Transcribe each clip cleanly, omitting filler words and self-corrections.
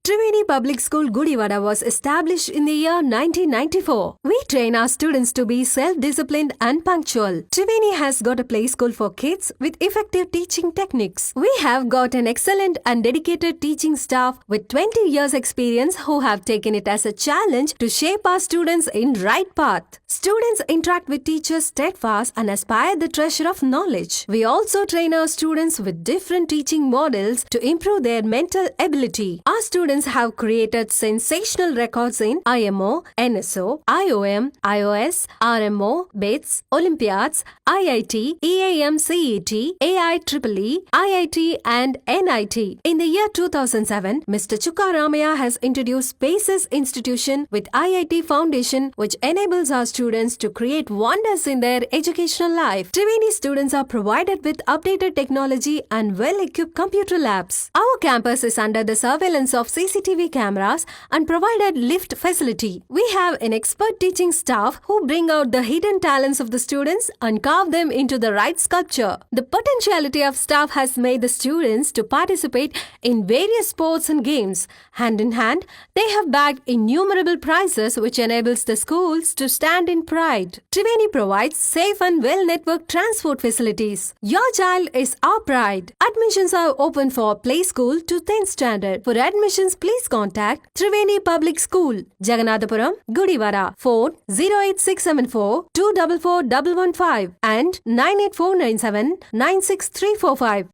Triveni Public School Gudivada was established in the year 1994. We train our students to be self-disciplined and punctual. Triveni has got a play school for kids with effective teaching techniques. We have got an excellent and dedicated teaching staff with 20 years experience who have taken it as a challenge to shape our students in right path. Students interact with teachers steadfast and aspire the treasure of knowledge. We also train our students with different teaching models to improve their mental ability. Our students have created sensational records in IMO, NSO, IOM, IOS, RMO, BITS, Olympiads, IIT, EAM CET, AIEEE, IIT and NIT. In the year 2007, Mr. Chukka Ramaya has introduced Spaces Institution with IIT Foundation, which enables our students to create wonders in their educational life. Triveni students are provided with updated technology and well-equipped computer labs. Our campus is under the surveillance of CCTV cameras and provided lift facility. We have an expert teaching staff who bring out the hidden talents of the students and carve them into the right sculpture. The potentiality of staff has made the students to participate in various sports and games. Hand in hand, they have bagged innumerable prizes which enables the schools to stand in pride. Triveni provides safe and well-networked transport facilities. Your child is our pride. Admissions are open for play school to 10th standard. For admissions, please contact Triveni Public School, Jaganathapuram, Gudivada. Phone 08674 244115 and 98497 96345.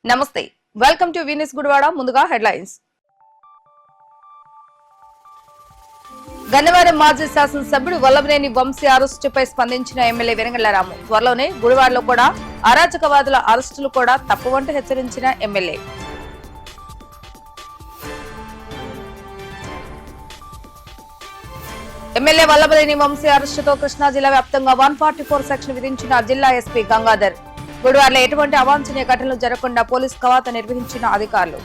నమస్తే welcome to వినిస్ Gudivada. ముందుగా headlines. Gannavaram మాజీ శాసనసభ్యుడు వల్లభనేని వంశీ అరెస్టుపై స్పందించిన MLA వెంగళరాము. త్వరలోనే గుడివాడలో కూడా అరాచకవాదుల అరెస్టులు కూడా తప్పవంటూ హెచ్చరించిన ఎమ్మెల్యే. ఎమ్మెల్యే వల్లభనేని వంశీ అరెస్టుతో కృష్ణా జిల్లా వ్యాప్తంగా 144 సెక్షన్ విధించిన జిల్లా ఎస్పీ గంగాధర్. గుడివాడలో ఎటువంటి అవాంఛనీయ ఘటనలు జరగకుండా పోలీస్ కవాతు నిర్వహించిన అధికారులు.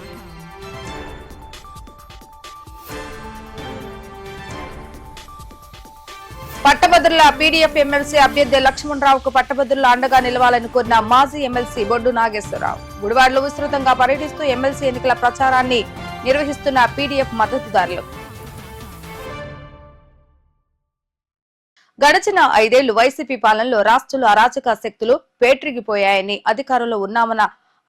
పట్టభద్రుల పీడీఎఫ్ ఎమ్మెల్సీ అభ్యర్థి లక్ష్మణరావుకు పట్టభద్రుల అండగా నిలవాలని కోరిన మాజీ ఎమ్మెల్సీ బొడ్డు నాగేశ్వరరావు. గుడివాడలో విస్తృతంగా పర్యటిస్తూ ఎమ్మెల్సీ ఎన్నికల ప్రచారాన్ని నిర్వహిస్తున్న పీడీఎఫ్ మద్దతుదారులు. గడిచిన 5 ఏళ్లు వైసీపీ పాలనలో రాష్ట్రంలో అరాచక శక్తులు పేట్రిగిపోయాయని, అధికారంలో ఉన్నామన్న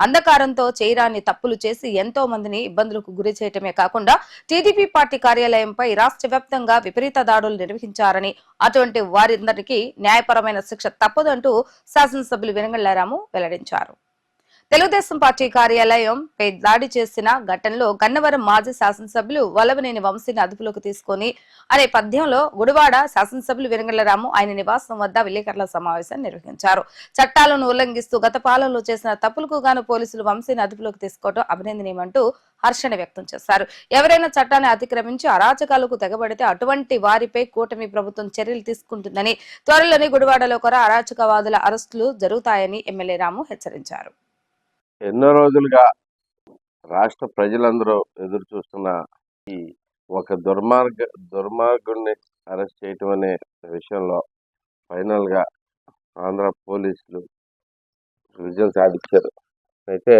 అంధకారంతో చేయరాని తప్పులు చేసి ఎంతో మందిని ఇబ్బందులకు గురి చేయటమే కాకుండా టీడీపీ పార్టీ కార్యాలయంపై రాష్ట్ర వ్యాప్తంగా విపరీత దాడులు నిర్వహించారని, అటువంటి వారందరికీ న్యాయపరమైన శిక్ష తప్పదంటూ శాసనసభ్యులు వెంగళరాము వెల్లడించారు. తెలుగుదేశం పార్టీ కార్యాలయంపై దాడి చేసిన ఘటనలో గన్నవరం మాజీ శాసనసభ్యులు వల్లభనేని వంశీని అదుపులోకి తీసుకుని అనే పద్యంలో గుడివాడ శాసనసభ్యులు వెంగళరాము ఆయన నివాసం వద్ద విలేకరుల సమావేశాన్ని నిర్వహించారు. చట్టాలను ఉల్లంఘిస్తూ గత పాలనలో చేసిన తప్పులకు గాను పోలీసులు వంశీని అదుపులోకి తీసుకోవడం అభినందనీయమంటూ హర్షణ వ్యక్తం చేశారు. ఎవరైనా చట్టాన్ని అతిక్రమించి అరాచకాలకు తెగబడితే అటువంటి వారిపై కూటమి ప్రభుత్వం చర్యలు తీసుకుంటుందని, త్వరలోనే గుడివాడలో కూడా అరాచకవాదుల అరెస్టులు జరుగుతాయని ఎమ్మెల్యే రాము హెచ్చరించారు. ఎన్నో రోజులుగా రాష్ట్ర ప్రజలందరూ ఎదురు చూస్తున్న ఈ ఒక దుర్మార్గుడిని అరెస్ట్ చేయటం అనే విషయంలో ఫైనల్గా ఆంధ్ర పోలీసులు విజయం సాధించారు. అయితే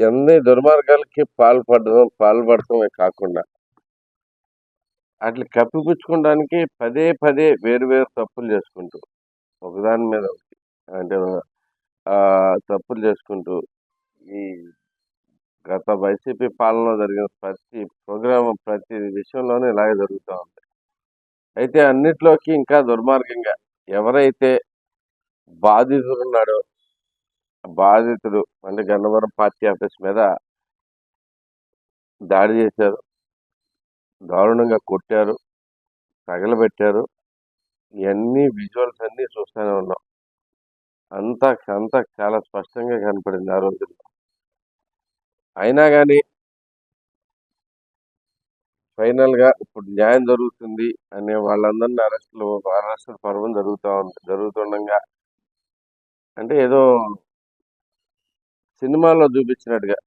ఎన్ని దుర్మార్గాలకి పాల్పడటమే కాకుండా వాటిని కప్పిపుచ్చుకోవడానికి పదే పదే వేరు తప్పులు చేసుకుంటూ ఒకదాని మీద అంటే తప్పులు చేసుకుంటూ ఈ గత వైసీపీ పాలనలో జరిగిన ప్రతి విషయంలోనూ ఇలాగే జరుగుతూ ఉంది. అయితే అన్నిట్లోకి ఇంకా దుర్మార్గంగా ఎవరైతే బాధితుడు ఉన్నాడో బాధితుడు అంటే గన్నవరం పార్టీ ఆఫీస్ మీద దాడి చేశారు, దారుణంగా కొట్టారు, తగలబెట్టారు. ఇవన్నీ విజువల్స్ అన్నీ చూస్తూనే ఉన్నాం. అంతా చాలా స్పష్టంగా కనపడింది ఆ రోజుల్లో. అయినా కానీ ఫైనల్గా ఇప్పుడు న్యాయం జరుగుతుంది అనే వాళ్ళందరినీ అరెస్టుల పర్వం జరుగుతుండగా అంటే ఏదో సినిమాలో చూపించినట్టుగా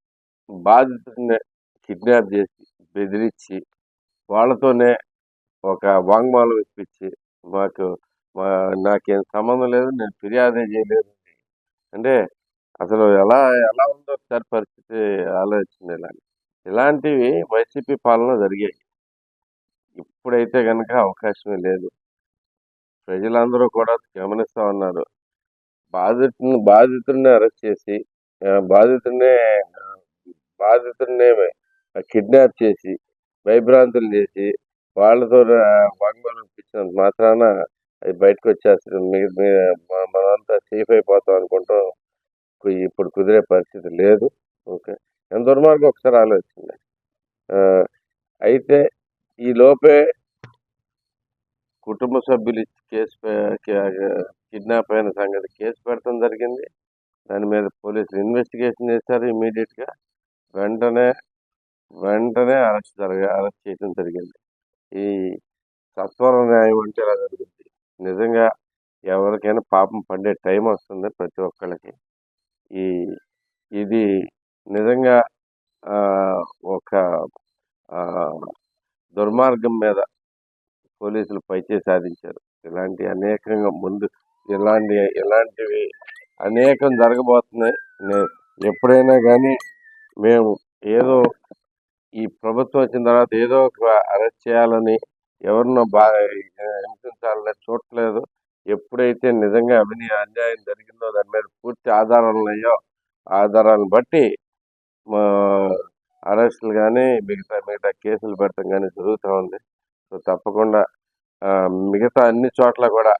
బాధితుడిని కిడ్నాప్ చేసి బెదిరించి వాళ్ళతోనే ఒక వాంగ్మూలం ఇప్పించి మాకు నాకేం సంబంధం లేదు, నేను ఫిర్యాదే చేయలేదు అంటే అసలు ఎలా ఎలా ఉందో ఒకసారి పరిస్థితి ఆలోచించాలి. ఇలాంటివి వైసీపీ పాలన జరిగాయి. ఇప్పుడైతే కనుక అవకాశమే లేదు. ప్రజలందరూ కూడా గమనిస్తా ఉన్నారు. బాధితుడిని అరెస్ట్ చేసి బాధితుడినే బాధితుడినే కిడ్నాప్ చేసి భయభ్రాంతులు చేసి వాళ్ళతో వాగ్మూలం ఇప్పించినంత మాత్రాన అది బయటకు వచ్చేస్తుంది. మనంతా సేఫ్ అయిపోతాం అనుకుంటాం. ఇప్పుడు కుదిరే పరిస్థితి లేదు. ఓకే, ఎంత దుర్మార్గం ఒకసారి ఆలోచించండి. అయితే ఈ లోపే కుటుంబ సభ్యులు కేసు కిడ్నాప్ అయిన సంగతి కేసు పెడతాం జరిగింది. దాని మీద పోలీసులు ఇన్వెస్టిగేషన్ చేశారు. ఇమీడియట్గా వెంటనే అరెస్ట్ చేయడం జరిగింది. ఈ సత్వర న్యాయం అంటే ఇలా జరుగుతుంది. నిజంగా ఎవరికైనా పాపం పడే టైం వస్తుంది ప్రతి ఒక్కళ్ళకి. ఇది నిజంగా ఒక దుర్మార్గం మీద పోలీసులు పైచేయి సాధించారు. ఇలాంటి అనేకంగా ముందు ఇలాంటివి అనేకం జరగబోతున్నాయి. ఎప్పుడైనా కానీ మేము ఏదో ఈ ప్రభుత్వం వచ్చిన తర్వాత ఏదో ఒక అరెస్ట్ చేయాలని ఎవరినో బాగా హింసించాలని చూడట్లేదు. ఎప్పుడైతే నిజంగా అన్యాయం జరిగిందో దాని మీద పూర్తి ఆధారాలు ఉన్నాయో ఆధారాలను బట్టి అరెస్టులు కానీ మిగతా కేసులు పెట్టడం కానీ జరుగుతూ ఉంది. సో తప్పకుండా మిగతా అన్ని చోట్ల కూడా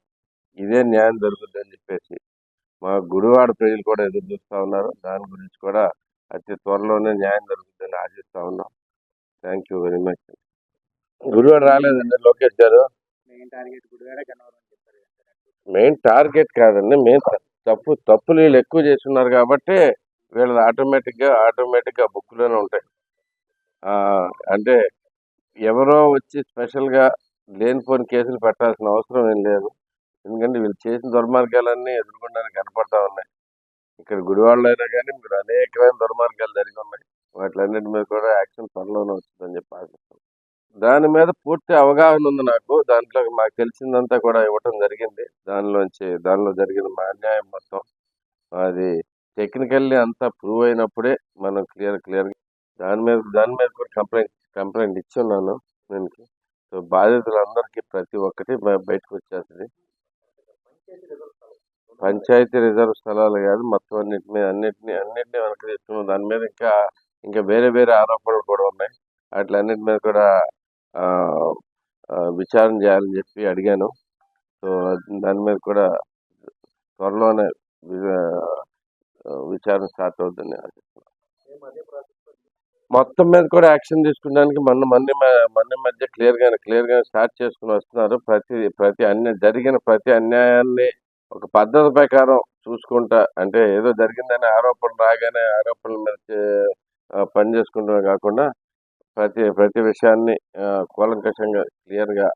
ఇదే న్యాయం జరుగుతుందని చెప్పేసి మా గుడివాడ ప్రజలు కూడా ఎదురు చూస్తూ ఉన్నారు. దాని గురించి కూడా అతి త్వరలోనే న్యాయం జరుగుతుందని ఆశిస్తూ ఉన్నాం. Thank you very much. Gudivada రాలేదండి లోకేష్ గారు. మెయిన్ టార్గెట్ కాదండి, మెయిన్ తప్పులు వీళ్ళు ఎక్కువ చేస్తున్నారు కాబట్టి వీళ్ళది ఆటోమేటిక్గా బుక్లోనే ఉంటాయి. అంటే ఎవరో వచ్చి స్పెషల్గా లేనిపోని కేసులు పెట్టాల్సిన అవసరం ఏం లేదు. ఎందుకంటే వీళ్ళు చేసిన దుర్మార్గాలన్నీ ఎదుర్కొనడానికి కనపడతా ఉన్నాయి. ఇక్కడ గుడివాడలో అయినా కానీ మీరు అనేకమైన దుర్మార్గాలు జరిగి ఉన్నాయి. వాటిలన్నిటి మీద కూడా యాక్షన్ త్వరలోనే వస్తుందని చెప్పి ఆశిస్తాం. దాని మీద పూర్తి అవగాహన ఉంది నాకు. దాంట్లో మాకు తెలిసిందంతా కూడా ఇవ్వటం జరిగింది. దానిలో జరిగిన మా అన్యాయం మొత్తం అది టెక్నికల్లీ అంతా ప్రూవ్ అయినప్పుడే మనం క్లియర్గా దాని మీద కూడా కంప్లైంట్ ఇచ్చున్నాను నేను. సో బాధితులందరికీ ప్రతి ఒక్కటి బయటకు వచ్చేస్తుంది. పంచాయతీ రిజర్వ్ స్థలాలు కాదు, మొత్తం అన్నిటినీ వెనక్కి తెచ్చుకున్నాం. దాని మీద ఇంకా వేరే ఆరోపణలు కూడా ఉన్నాయి. వాటిలన్నిటి మీద కూడా విచారణ చేయాలని చెప్పి అడిగాను. సో దాని మీద కూడా త్వరలోనే విచారణ స్టార్ట్ అవుతుంది. మొత్తం మీద కూడా యాక్షన్ తీసుకోవడానికి మన మధ్య క్లియర్గా స్టార్ట్ చేసుకుని వస్తున్నారు. జరిగిన ప్రతి అన్యాయాన్ని ఒక పద్ధతి ప్రకారం చూసుకుంటా, అంటే ఏదో జరిగిందని ఆరోపణలు రాగానే ఆరోపణల మీద పని చేసుకుంటూ కాకుండా ప్రతి విషయాన్ని కూలంకషంగా క్లియర్గా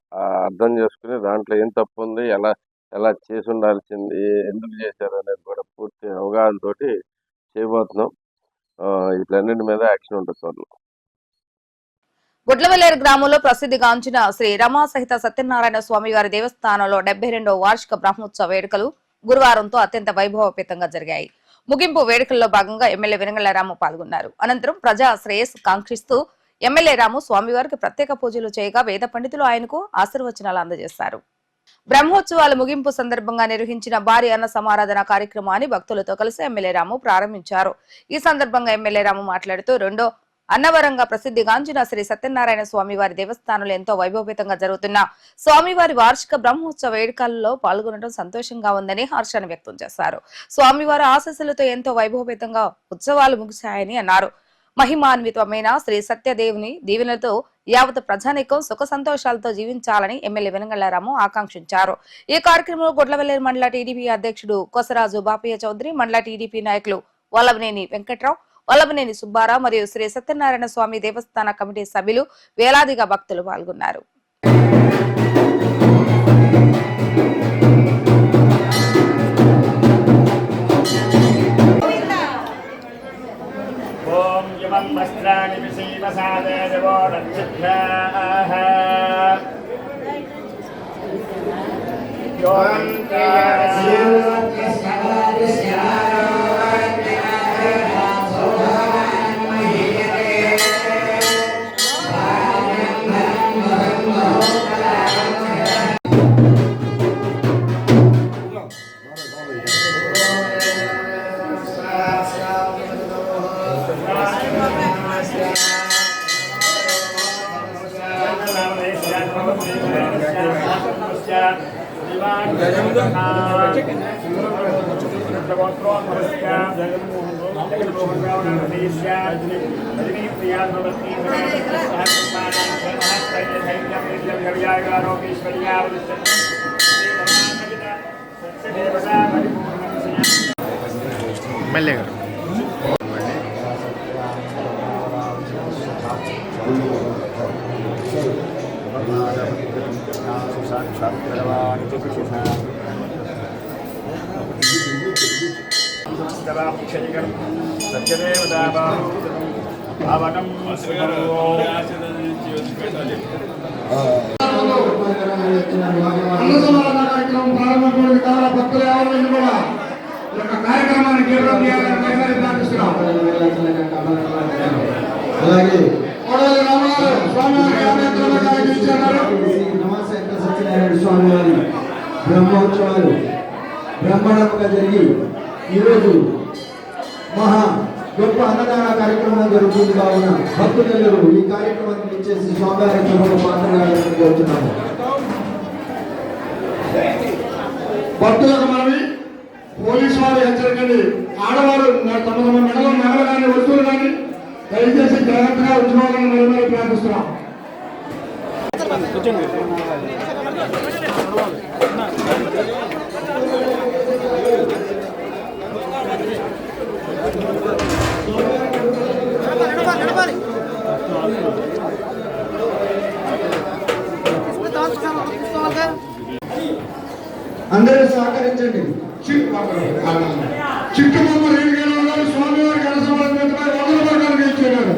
అర్థం చేసుకుని దాంట్లో ఏం తప్పు ఉంది, ఎలా చేసి ఉండాల్సింది, ఎందుకు చేశారు అనేది కూడా పూర్తి అవగాహనతోటి చేయబోతున్నాం. వీటన్నిటి మీద యాక్షన్ ఉంటుంది త్వరలో. గుడ్లవల్లేరు గ్రామంలో ప్రసిద్ధిగాంచిన శ్రీ రమా సహిత సత్యనారాయణ స్వామి వారి దేవస్థానంలో 72వ వార్షిక బ్రహ్మోత్సవ వేడుకలు గురువారంతో అత్యంత వైభవపేతంగా జరిగాయి. ముగింపు వేడుకల్లో భాగంగా ఎమ్మెల్యే వెనుగళ్ల రాము పాల్గొన్నారు. అనంతరం ప్రజా శ్రేయస్సు కాంక్షిస్తూ ఎమ్మెల్యే రాము స్వామివారికి ప్రత్యేక పూజలు చేయగా వేద పండితులు ఆయనకు ఆశీర్వచనాలు అందజేశారు. బ్రహ్మోత్సవాల ముగింపు సందర్భంగా నిర్వహించిన భారీ అన్న సమారాధన కార్యక్రమాన్ని భక్తులతో కలిసి ఎమ్మెల్యే రాము ప్రారంభించారు. ఈ సందర్భంగా ఎమ్మెల్యే రాము మాట్లాడుతూ రెండో అన్నవరంగా ప్రసిద్ధిగాంచిన శ్రీ సత్యనారాయణ స్వామివారి దేవస్థానంలో ఎంతో వైభవపేతంగా జరుగుతున్న స్వామివారి వార్షిక బ్రహ్మోత్సవ వేడుకల్లో పాల్గొనడం సంతోషంగా ఉందని హర్షాన్ని వ్యక్తం చేశారు. స్వామివారి ఆశీస్సులతో ఎంతో వైభవపేతంగా ఉత్సవాలు ముగిశాయని అన్నారు. మహిమాన్వితమైన శ్రీ సత్యదేవుని దీవెనలతో యావత్ ప్రజానీకం సుఖ సంతోషాలతో జీవించాలని ఎమ్మెల్యే వెనుగళ్లారాము ఆకాంక్షించారు. ఈ కార్యక్రమంలో గుడ్లవల్లేరు మండల టీడీపీ అధ్యక్షుడు కొసరాజు బాపయ్య చౌదరి, మండల టీడీపీ నాయకులు వల్లభనేని వెంకట్రావు, వల్లభనేని సుబ్బారావు మరియు శ్రీ సత్యనారాయణ స్వామి దేవస్థాన కమిటీ సభ్యులు వేలాదిగా భక్తులు పాల్గొన్నారు. ఓం యమం वस्त्राणि विसीमसादे देवो रक्षिभ्याः కార్యక్రమాన్ని అలాగే సత్యనారాయణ స్వామి వారి బ్రహ్మోత్సవాలు బ్రహ్మాండంగా జరిగి ఈరోజు మహా గొప్ప అన్నదాన కార్యక్రమం జరుగుతుంది కావున భక్తులందరూ ఈ కార్యక్రమానికి ఇచ్చేసి స్వామివారి కృపకు పాత్రగా కోరుతున్నాము. భక్తులకు మనవి, పోలీసు వారు హెచ్చరికండి. ఆడవారు తమ తమ మెడలో నగలు కానీ వస్తువులు కానీ దయచేసి జాగ్రత్తగా ఉంచుకోవాలని మేము ప్రార్థిస్తున్నాం. అందరూ సహకరించండి. చిట్టుబొమ్మ రేణుగేశ్వర గారు స్వామివారి కనసంపై 100 రూపాయలు ఇచ్చారు.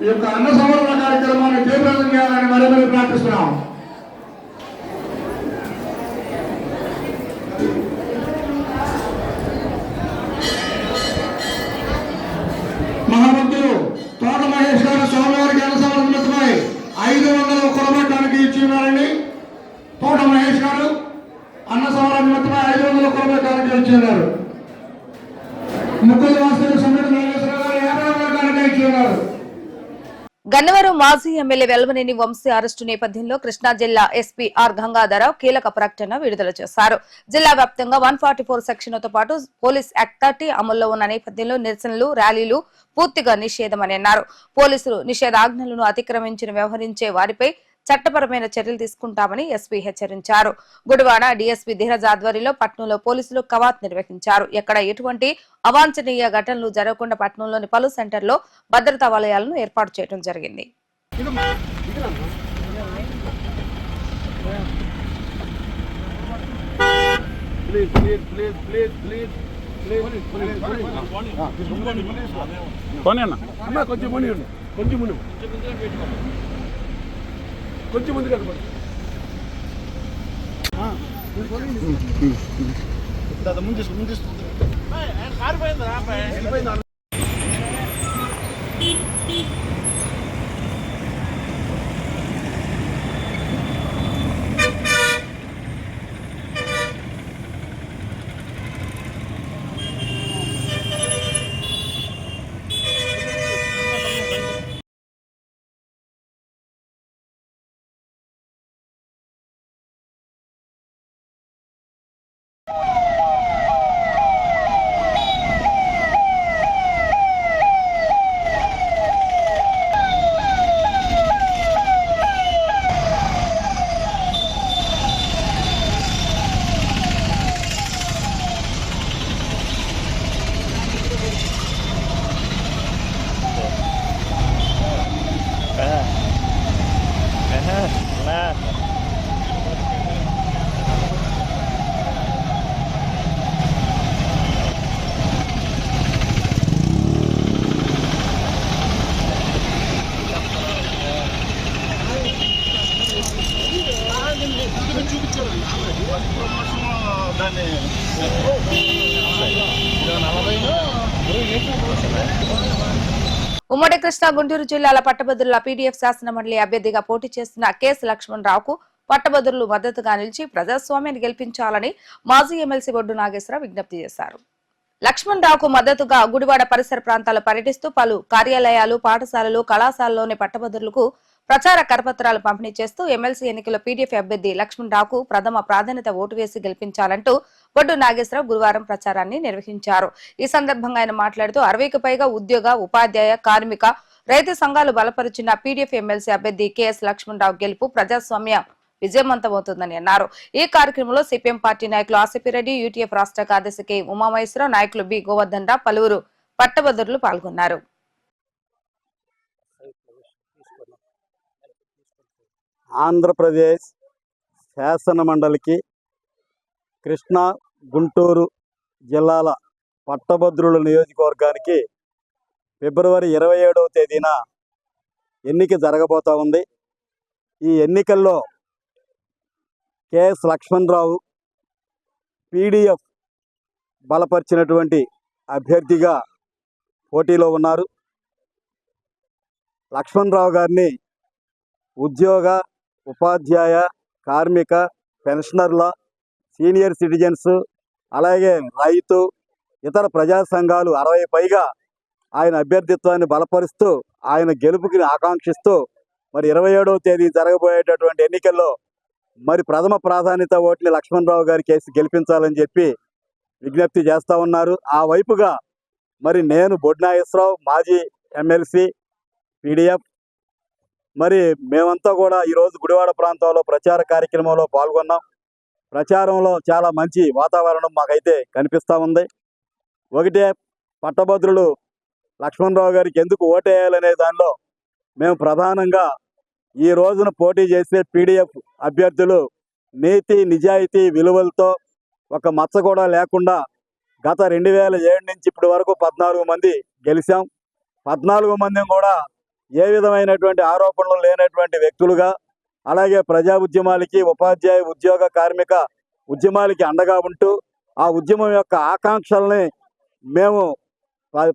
ఈ యొక్క అన్న సమర్పణ కార్యక్రమాన్ని తీవ్రంగా చేయాలని మరీ ప్రార్థిస్తున్నాం. మహాభక్తులు తోట మహేష్ గారు స్వామివారికి అన్న సమర్పణమై 500 కొలబెట్టడానికి ఇచ్చినారని తోట మహేష్ గారు అన్న సమర్పణమై 500 కొలబెట్టడానికి ఇచ్చినారు. ముఖ్య వాస్తవ సమితి నాగేశ్వర గారు 50 కొలబెట్టడానికి ఇచ్చినారు. గన్నవరం మాజీ ఎమ్మెల్యే వెల్వనేని వంశీ అరెస్టు నేపథ్యంలో కృష్ణా జిల్లా ఎస్పీ ఆర్ గంగాధరరావు కీలక ప్రకటన విడుదల చేశారు. జిల్లా వ్యాప్తంగా 144 సెక్షన్లతో పాటు పోలీస్ యాక్ట్ 30 అమల్లో ఉన్న నేపథ్యంలో నిరసనలు, ర్యాలీలు పూర్తిగా నిషేధమని అన్నారు. పోలీసులు నిషేధాజ్ఞలను అతిక్రమించిన వ్యవహరించే వారిపై చట్టపరమైన చర్యలు తీసుకుంటామని ఎస్పీ హెచ్చరించారు. గుడివాడ డీఎస్పీ ధీరజ్ ఆధ్వర్యంలో పట్నంలో పోలీసులు కవాత్ నిర్వహించారు. ఎక్కడ ఎటువంటి అవాంఛనీయ ఘటనలు జరగకుండా పట్నంలోని పలు సెంటర్లో భద్రతా వలయాలను ఏర్పాటు చేయడం జరిగింది. కొంచెం ముందు కనపడు ముందు ఉమ్మడి కృష్ణా గుంటూరు జిల్లాల పట్టభద్రుల పీడీఎఫ్ శాసన మండలి అభ్యర్థిగా పోటీ చేస్తున్న కేఎస్ లక్ష్మణరావుకు పట్టభద్రులు మద్దతుగా నిలిచి ప్రజాస్వామ్యాన్ని గెలిపించాలని మాజీ ఎమ్మెల్సీ బొడ్డు నాగేశ్వరరావు విజ్ఞప్తి చేశారు. లక్ష్మణరావుకు మద్దతుగా గుడివాడ పరిసర ప్రాంతాలు పర్యటిస్తూ పలు కార్యాలయాలు, పాఠశాలలు, కళాశాలలోని పట్టభద్రులకు ప్రచార కరపత్రాలు పంపిణీ చేస్తూ ఎమ్మెల్సీ ఎన్నికల్లో పీడీఎఫ్ అభ్యర్థి లక్ష్మణరావుకు ప్రథమ ప్రాధాన్యత ఓటు వేసి గెలిపించాలంటూ బొడ్డు నాగేశ్వరరావు గురువారం ప్రచారాన్ని నిర్వహించారు. ఈ సందర్భంగా ఆయన మాట్లాడుతూ 60కి పైగా ఉద్యోగ, ఉపాధ్యాయ, కార్మిక, రైతు సంఘాలు బలపరిచిన పీడీఎఫ్ ఎమ్మెల్సీ అభ్యర్థి కేఎస్ లక్ష్మణరావు గెలుపు ప్రజాస్వామ్య విజయవంతమవుతుందని అన్నారు. ఈ కార్యక్రమంలో సిపిఎం పార్టీ నాయకులు ఆసిపిరెడ్డి, యూటీఎఫ్ రాష్ట్ర కార్యదర్శి కె ఉమామహేశ్వరరావు, నాయకులు బి గోవర్ధన్ రావు, పలువురు పట్టభద్రులు పాల్గొన్నారు. ఆంధ్రప్రదేశ్ శాసన మండలికి కృష్ణా, గుంటూరు జిల్లాల పట్టభద్రుల నియోజకవర్గానికి ఫిబ్రవరి 27వ తేదీన ఎన్నిక జరగబోతా ఉంది. ఈ ఎన్నికల్లో కేఎస్ లక్ష్మణరావు పీడీఎఫ్ బలపరిచినటువంటి అభ్యర్థిగా పోటీలో ఉన్నారు. లక్ష్మణరావు గారిని ఉద్యోగ, ఉపాధ్యాయ, కార్మిక, పెన్షనర్ల, సీనియర్ సిటిజన్స్, అలాగే రైతు, ఇతర ప్రజా సంఘాలు 60 పైగా ఆయన అభ్యర్థిత్వాన్ని బలపరుస్తూ ఆయన గెలుపుకి ఆకాంక్షిస్తూ మరి 27వ తేదీ జరగబోయేటటువంటి ఎన్నికల్లో మరి ప్రథమ ప్రాధాన్యత ఓటుని లక్ష్మణరావు గారికి వేసి గెలిపించాలని చెప్పి విజ్ఞప్తి చేస్తూ ఉన్నారు. ఆ వైపుగా మరి నేను బొడ్డు నాగేశ్వరరావు, మాజీ ఎమ్మెల్సీ పీడీఎఫ్, మరి మేమంతా కూడా ఈరోజు గుడివాడ ప్రాంతంలో ప్రచార కార్యక్రమంలో పాల్గొన్నాం. ప్రచారంలో చాలా మంచి వాతావరణం మాకైతే కనిపిస్తూ ఉంది. ఒకటే పట్టభద్రులు లక్ష్మణరావు గారికి ఎందుకు ఓటేయాలనే దానిలో మేము ప్రధానంగా ఈ రోజున పోటీ చేసే పీడీఎఫ్ అభ్యర్థులు నీతి, నిజాయితీ, విలువలతో ఒక మచ్చ కూడా లేకుండా గత 2007 నుంచి ఇప్పటి వరకు 14 మంది గెలిచాం. 14 మంది కూడా ఏ విధమైనటువంటి ఆరోపణలు లేనటువంటి వ్యక్తులుగా, అలాగే ప్రజా ఉద్యమాలకి, ఉపాధ్యాయ, ఉద్యోగ, కార్మిక ఉద్యమాలకి అండగా ఉంటూ ఆ ఉద్యమం యొక్క ఆకాంక్షల్ని మేము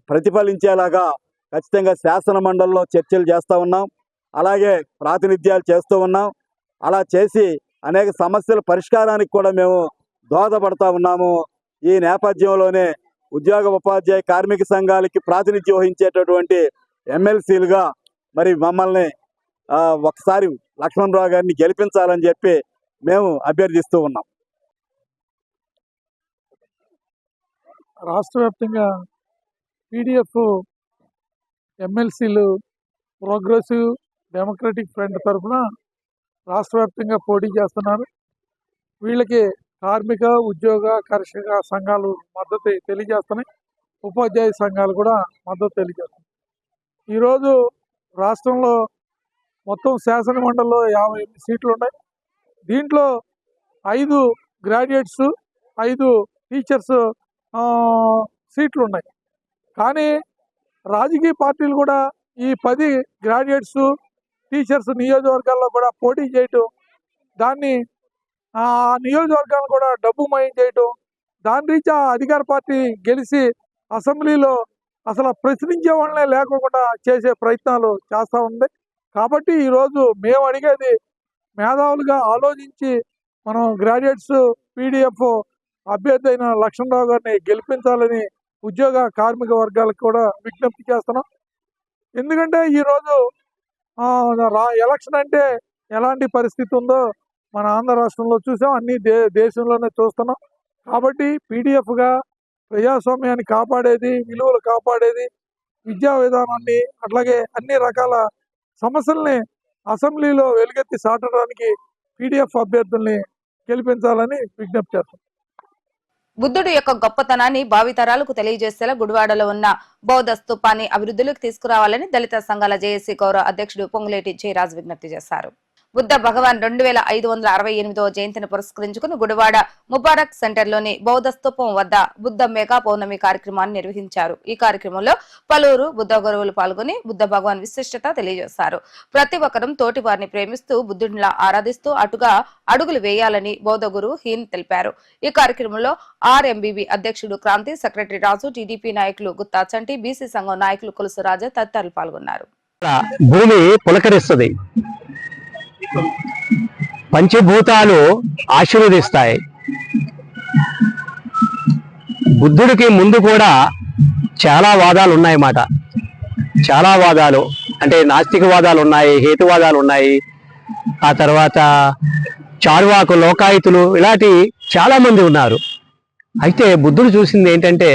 ప్రతిఫలించేలాగా ఖచ్చితంగా శాసన మండలిలో చర్చలు చేస్తూ ఉన్నాం. అలాగే ప్రాతినిధ్యాలు చేస్తూ ఉన్నాం. అలా చేసి అనేక సమస్యల పరిష్కారానికి కూడా మేము దోహదపడతా ఉన్నాము. ఈ నేపథ్యంలోనే ఉద్యోగ, ఉపాధ్యాయ, కార్మిక సంఘాలకి ప్రాతినిధ్యం వహించేటటువంటి ఎమ్మెల్సీలుగా మరి మమ్మల్ని ఒకసారి లక్ష్మణరావు గారిని గెలిపించాలని చెప్పి మేము అభ్యర్థిస్తూ ఉన్నాం. రాష్ట్ర వ్యాప్తంగా పీడీఎఫ్ ఎమ్మెల్సీలు ప్రోగ్రెసివ్ డెమోక్రటిక్ ఫ్రంట్ తరఫున రాష్ట్ర వ్యాప్తంగా పోటీ చేస్తున్నారు. వీళ్ళకి కార్మిక, ఉద్యోగ, కర్షక సంఘాలు మద్దతు తెలియజేస్తున్నాయి. ఉపాధ్యాయ సంఘాలు కూడా మద్దతు తెలియజేస్తున్నాయి. ఈరోజు రాష్ట్రంలో మొత్తం శాసన మండలిలో 58 సీట్లు ఉన్నాయి. దీంట్లో 5 గ్రాడ్యుయేట్స్, 5 టీచర్స్ సీట్లు ఉన్నాయి. కానీ రాజకీయ పార్టీలు కూడా ఈ 10 గ్రాడ్యుయేట్స్, టీచర్స్ నియోజకవర్గాల్లో కూడా పోటీ చేయటం, దాన్ని ఆ నియోజకవర్గాలను కూడా డబ్బు మయం చేయటం, దాని రీత్యా అధికార పార్టీ గెలిచి అసెంబ్లీలో అసలు ప్రశ్నించే వాళ్ళనే లేకుండా చేసే ప్రయత్నాలు చేస్తూ ఉంది. కాబట్టి ఈరోజు మేము అడిగేది మేధావులుగా ఆలోచించి మనం గ్రాడ్యుయేట్స్ పీడీఎఫ్ అభ్యర్థి అయిన లక్ష్మణరావు గారిని గెలిపించాలని ఉద్యోగ, కార్మిక వర్గాలకు కూడా విజ్ఞప్తి చేస్తున్నాం. ఎందుకంటే ఈరోజు ఎలక్షన్ అంటే ఎలాంటి పరిస్థితి ఉందో మన ఆంధ్ర రాష్ట్రంలో చూసాం, అన్ని దేశంలోనే చూస్తున్నాం. కాబట్టి పీడీఎఫ్గా ప్రజాస్వామ్యాన్ని కాపాడేది, విలువలు కాపాడేది, విద్యా విధానాన్ని, అట్లాగే అన్ని రకాల సమస్యల్ని అసెంబ్లీలో వెలుగెత్తి చాటడానికి పీడీఎఫ్ అభ్యర్థుల్ని గెలిపించాలని విజ్ఞప్తి చేస్తాం. బుద్ధుడు యొక్క గొప్పతనాన్ని భావితరాలకు తెలియజేసేలా గుడివాడలో ఉన్న బౌద్ధ స్తూపాన్ని అభివృద్ధిలోకి తీసుకురావాలని దళిత సంఘాల జేఏసీ గౌరవ అధ్యక్షుడు పొంగులేటి జయరాజ్ విజ్ఞప్తి చేశారు. బుద్ధ భగవాన్ 2568వ జయంతిని పురస్కరించుకుని గుడివాడ ముబారక్ సెంటర్ లోని బౌద్ధ స్తూపం వద్ద బుద్ధ మెగా పౌర్ణమి కార్యక్రమాన్ని నిర్వహించారు. ఈ కార్యక్రమంలో పలువురు బుద్ధ గురువులు పాల్గొని బుద్ధ భగవాన్ విశిష్టత తెలియజేశారు. ప్రతి ఒక్కరూ తోటి వారిని ప్రేమిస్తూ బుద్ధుడిలా ఆరాధిస్తూ అటుగా అడుగులు వేయాలని బౌద్ధ గురువు హీన్ తెలిపారు. ఈ కార్యక్రమంలో ఆర్ఎంబీబీ అధ్యక్షుడు క్రాంతి, సెక్రటరీ రాజు, టీడీపీ నాయకులు గుత్తా చంటి, బీసీ సంఘం నాయకులు కొలుసు రాజా తదితరులు పాల్గొన్నారు. భూమి పులకరిస్తుంది, పంచభూతాలు ఆశీర్వదిస్తాయి. బుద్ధుడికి ముందు కూడా చాలా వాదాలు ఉన్నాయన్నమాట. చాలా వాదాలు అంటే నాస్తికవాదాలు ఉన్నాయి, హేతువాదాలు ఉన్నాయి. ఆ తర్వాత చార్వాకు, లోకాయుతులు ఇలాంటి చాలా మంది ఉన్నారు. అయితే బుద్ధుడు చూసింది ఏంటంటే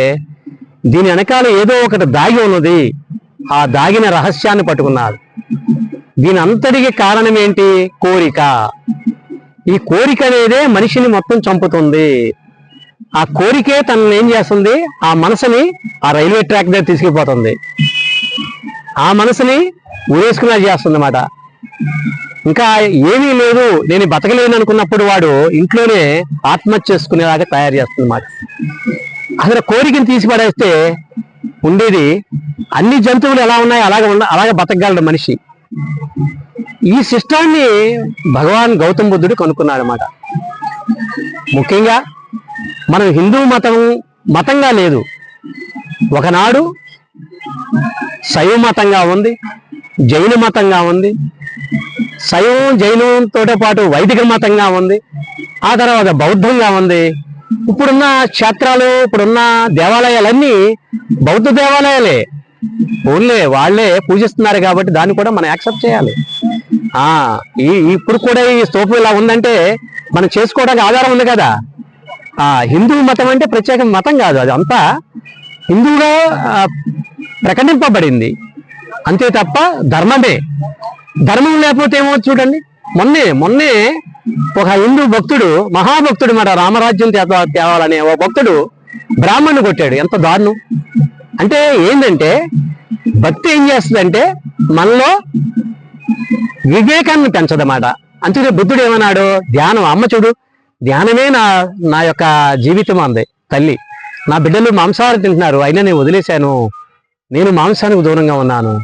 దీని వెనకాల ఏదో ఒకటి దాగి ఉన్నది. ఆ దాగిన రహస్యాన్ని పట్టుకున్నారు. దీని అంతటికి కారణం ఏంటి? కోరిక. ఈ కోరిక అనేదే మనిషిని మొత్తం చంపుతుంది. ఆ కోరికే తనని ఏం చేస్తుంది? ఆ మనసుని ఆ రైల్వే ట్రాక్ దగ్గర తీసుకుపోతుంది. ఆ మనసుని ఊరేసుకున్నా చేస్తుంది అన్నమాట. ఇంకా ఏమీ లేదు, నేను బతకలేను అనుకున్నప్పుడు వాడు ఇంట్లోనే ఆత్మహత్య చేసుకునేలాగా తయారు చేస్తుంది అన్నమాట. అసలు కోరికని తీసి పడేస్తే ఉండేది అన్ని జంతువులు ఎలా ఉన్నాయి అలాగే బతకగలడు మనిషి. ఈ సిస్టాన్ని భగవాన్ గౌతమ బుద్ధుడు కనుక్కున్నాడు అన్నమాట. ముఖ్యంగా మనం హిందూ మతంగా లేదు. ఒకనాడు శైవ మతంగా ఉంది, జైన మతంగా ఉంది, శైవం జైనంతో పాటు వైదిక మతంగా ఉంది, ఆ తర్వాత బౌద్ధంగా ఉంది. ఇప్పుడున్న క్షేత్రాలు, ఇప్పుడున్న దేవాలయాలన్నీ బౌద్ధ దేవాలయాలే. ఓన్లే వాళ్ళే పూజిస్తున్నారు కాబట్టి దాన్ని కూడా మనం యాక్సెప్ట్ చేయాలి. ఇప్పుడు కూడా ఈ స్తూపం ఇలా ఉందంటే మనం చేసుకోవడానికి ఆధారం ఉంది కదా. హిందూ మతం అంటే ప్రత్యేక మతం కాదు, అది అంతా హిందూగా ప్రకటింపబడింది అంతే తప్ప ధర్మమే. ధర్మం లేకపోతే ఏమో చూడండి. మొన్నే ఒక హిందూ భక్తుడు, మహాభక్తుడు మాట, రామరాజ్యం తేవాలనే ఒక భక్తుడు బ్రాహ్మణ్ణి కొట్టాడు. ఎంత దారుణం! అంటే ఏంటంటే భక్తి ఏం చేస్తుందంటే మనలో వివేకాన్ని పెంచదన్నమాట. అంతే బుద్ధుడు ఏమన్నాడు? ధ్యానం. అమ్మ చూడు, ధ్యానమే నా యొక్క జీవితం అంది తల్లి. నా బిడ్డలు మాంసాహారం తింటున్నారు, అయినా నేను వదిలేశాను, నేను మాంసానికి దూరంగా ఉన్నాను.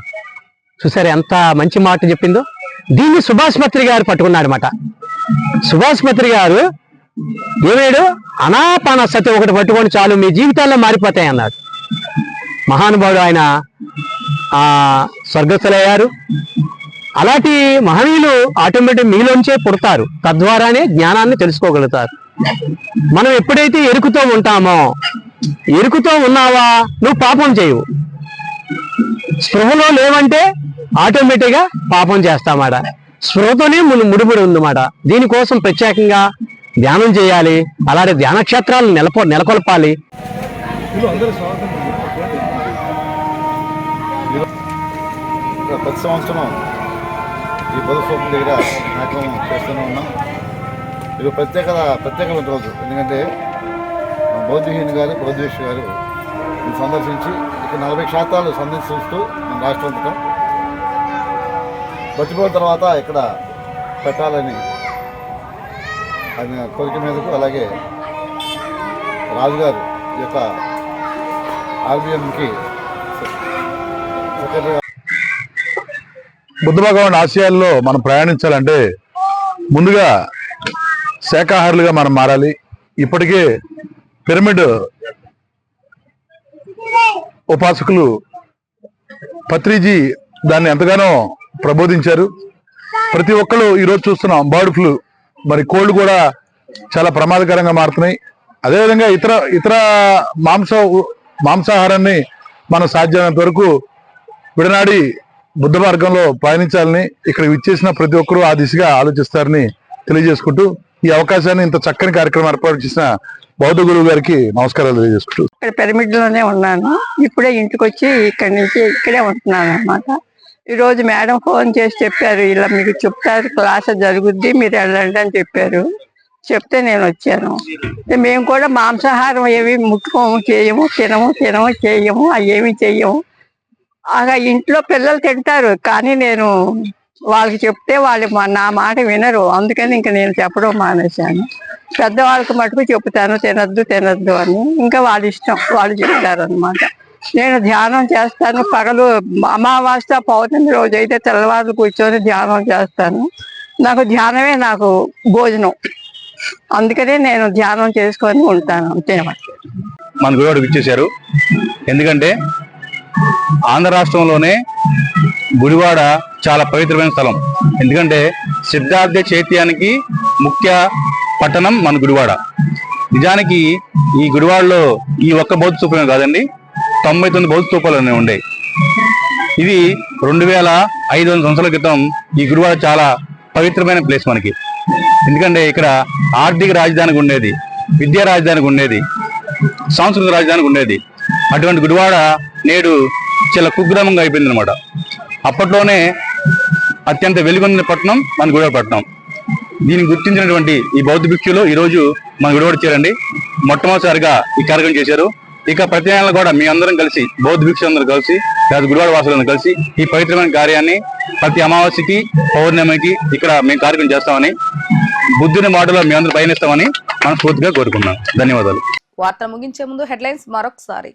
చూసారు ఎంత మంచి మాట చెప్పిందో. దీన్ని సుభాష్ పత్రి గారు పట్టుకున్నాడు అన్నమాట. సుభాష్ పత్రి గారు ఏమేడు? అనాపాన సతి ఒకటి పట్టుకొని చాలు మీ జీవితాల్లో మారిపోతాయి అన్నాడు. మహానుభావుడు ఆయన స్వర్గస్థులయ్యారు. అలాంటి మహనీయులు ఆటోమేటిక్ మీలోంచే పుడతారు, తద్వారానే జ్ఞానాన్ని తెలుసుకోగలుగుతారు. మనం ఎప్పుడైతే ఎరుకుతో ఉంటామో, ఎరుకుతో ఉన్నావా నువ్వు పాపం చేయవు. స్పృహలో లేవంటే ఆటోమేటిక్ గా పాపం చేస్తామాట. స్పృహతోనే ముడిపడి ఉందన్నమాట. దీనికోసం ప్రత్యేకంగా ధ్యానం చేయాలి. అలాంటి ధ్యాన క్షేత్రాలను నెలకొల్పాలి. ప్రతి సంవత్సరం ఈ బుద్ధ దగ్గర కార్యక్రమం చేస్తూనే ఉన్నాం. ఇది ప్రత్యేకమైన రోజు. ఎందుకంటే బౌద్ధహీన్ గారు, బౌద్ధేష్ గారు సందర్శించి ఇక్కడ 40 క్షేత్రాలు సందర్శిస్తూ మన రాష్ట్రం అంతటా బతిపోయిన తర్వాత ఇక్కడ పెట్టాలని ఆయన కోరిక మీదకు, అలాగే రాజుగారు యొక్క ఆర్బిఎంకి సెక్రటరీ బుద్ధ భగవాన్ ఆశయాల్లో మనం ప్రయాణించాలంటే ముందుగా శాకాహారులుగా మనం మారాలి. ఇప్పటికే పిరమిడ్ ఉపాసకులు పత్రిజీ దాన్ని ఎంతగానో ప్రబోధించారు. ప్రతి ఒక్కరు ఈరోజు చూస్తున్నాం బర్డ్ ఫ్లూ, మరి కోళ్లు కూడా చాలా ప్రమాదకరంగా మారుతున్నాయి. అదేవిధంగా ఇతర మాంసాహారాన్ని మనం సాధ్యమైనంత వరకు విడనాడి బుద్ధ మార్గంలో పయనించాలని ఇక్కడ విచ్చేసిన ప్రతి ఒక్కరూ ఆ దిశగా ఆలోచిస్తారని తెలియజేసుకుంటూ ఈ అవకాశాన్ని ఇంత చక్కని కార్యక్రమం ఏర్పాటు చేసిన బౌద్ధ గురువు గారికి నమస్కారాలు తెలియజేసుకుంటూ ఇక్కడ పిరమిడ్ లోనే ఉన్నాను. ఇప్పుడే ఇంటికి వచ్చి ఇక్కడి నుంచి ఇక్కడే ఉంటున్నాను అన్నమాట. ఈ రోజు మేడం ఫోన్ చేసి చెప్పారు, ఇలా మీకు చెప్తారు, క్లాస్ జరుగుద్ది, మీరు వెళ్ళండి అని చెప్పారు. చెప్తే నేను వచ్చాను. మేము కూడా మాంసాహారం ఏమి ముట్టుకోము, చేయము, చేయము, అవి ఏమి చెయ్యము. ఇంట్లో పిల్లలు తింటారు, కానీ నేను వాళ్ళకి చెప్తే వాళ్ళు నా మాట వినరు. అందుకని ఇంక నేను చెప్పడం మానేశాను. పెద్దవాళ్ళకి మటుకు చెప్తాను తినద్దు అని. ఇంకా వాళ్ళ ఇష్టం, వాళ్ళు చెప్తారనమాట. నేను ధ్యానం చేస్తాను. పగలు అమావాస్య పౌర్ణమి రోజు అయితే తెల్లవారులు కూర్చొని ధ్యానం చేస్తాను. నాకు ధ్యానమే నాకు భోజనం. అందుకనే నేను ధ్యానం చేసుకొని ఉంటాను. అంతే. మన గుడివాడకు ఇచ్చేశారు. ఎందుకంటే ఆంధ్ర రాష్ట్రంలోనే గుడివాడ చాలా పవిత్రమైన స్థలం. ఎందుకంటే సిద్ధార్థ చైత్యానికి ముఖ్య పట్టణం మన గుడివాడ. నిజానికి ఈ గుడివాడలో ఈ ఒక్క బౌద్ధ స్తూపమే కాదండి, 99 బౌద్ధ స్తూపాలు అనేవి ఉండేవి. ఇది 2500 సంవత్సరాల క్రితం ఈ గుడివాడ చాలా పవిత్రమైన ప్లేస్ మనకి. ఎందుకంటే ఇక్కడ ఆర్థిక రాజధానికి ఉండేది, విద్యా రాజధానికి ఉండేది, సాంస్కృతిక రాజధానికి ఉండేది. అటువంటి గుడివాడ నేడు చాలా కుగ్రామంగా అయిపోయింది అనమాట. అప్పట్లోనే అత్యంత వెలుగొందిన పట్టణం మన గుడివాడ పట్టణం. దీన్ని గుర్తించినటువంటి ఈ బౌద్ధ భిక్షులు ఈరోజు మన గుడివాడ చేరండి. మొట్టమొదటిసారిగా ఈ కార్యక్రమం చేశారు. ఇక ప్రతి నెల కూడా మీ అందరం కలిసి, బౌద్ధ భిక్షులందరూ కలిసి, లేదా గుడివాడ వాసులందరూ కలిసి ఈ పవిత్రమైన కార్యాన్ని ప్రతి అమావాస్యకి పౌర్ణమికి ఇక్కడ మేము కార్యక్రమం చేస్తామని, బుద్ధుని మాటలో మీ అందరూ పయనిస్తామని మనస్ఫూర్తిగా కోరుకున్నాం. ధన్యవాదాలు. వార్త ముగించే ముందు హెడ్లైన్స్ మరొకసారి.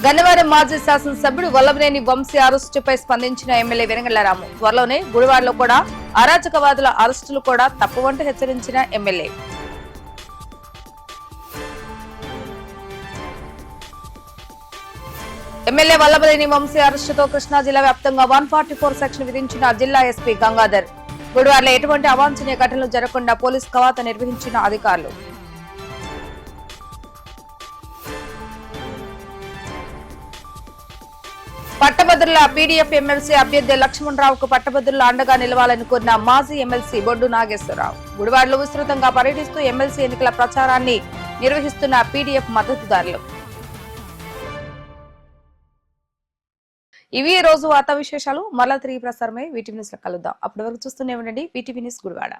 గన్నవరం మాజీ శాసనసభ్యుడు వల్లభనేని వంశీ అరెస్టుపై స్పందించిన ఎమ్మెల్యే వెంగళరాము. త్వరలోనే గుడివాడలో కూడా అరాచకవాదుల అరెస్టులు కూడా తప్పవంటూ హెచ్చరించిన ఎమ్మెల్యే. ఎమ్మెల్యే వల్లభనేని వంశీ అరెస్టుతో కృష్ణా జిల్లా వ్యాప్తంగా 144 సెక్షన్ విధించిన జిల్లా ఎస్పీ గంగాధర్. గుడివాడలో ఎటువంటి అవాంఛనీయ ఘటనలు జరగకుండా పోలీస్ కవాతు నిర్వహించిన అధికారులు. పట్టభద్రుల పీడీఎఫ్ ఎమ్మెల్సీ అభ్యర్థి లక్ష్మణరావుకు పట్టభద్రుల అండగా నిలవాలని కోరిన మాజీ ఎమ్మెల్సీ బొడ్డు నాగేశ్వరరావు. గుడివాడలో విస్తృతంగా పర్యటిస్తూ ఎమ్మెల్సీ ఎన్నికల ప్రచారాన్ని నిర్వహిస్తున్న పీడీఎఫ్ మద్దతుదారులు. ఇవి ఈ రోజు వార్తా విశేషాలు. మరలా తిరిగి ప్రసారమై వీటీవీ న్యూస్ లో కలుద్దాం. అప్పటి వరకు చూస్తూనే ఉండండి వీటీవీ న్యూస్ గుడివాడ.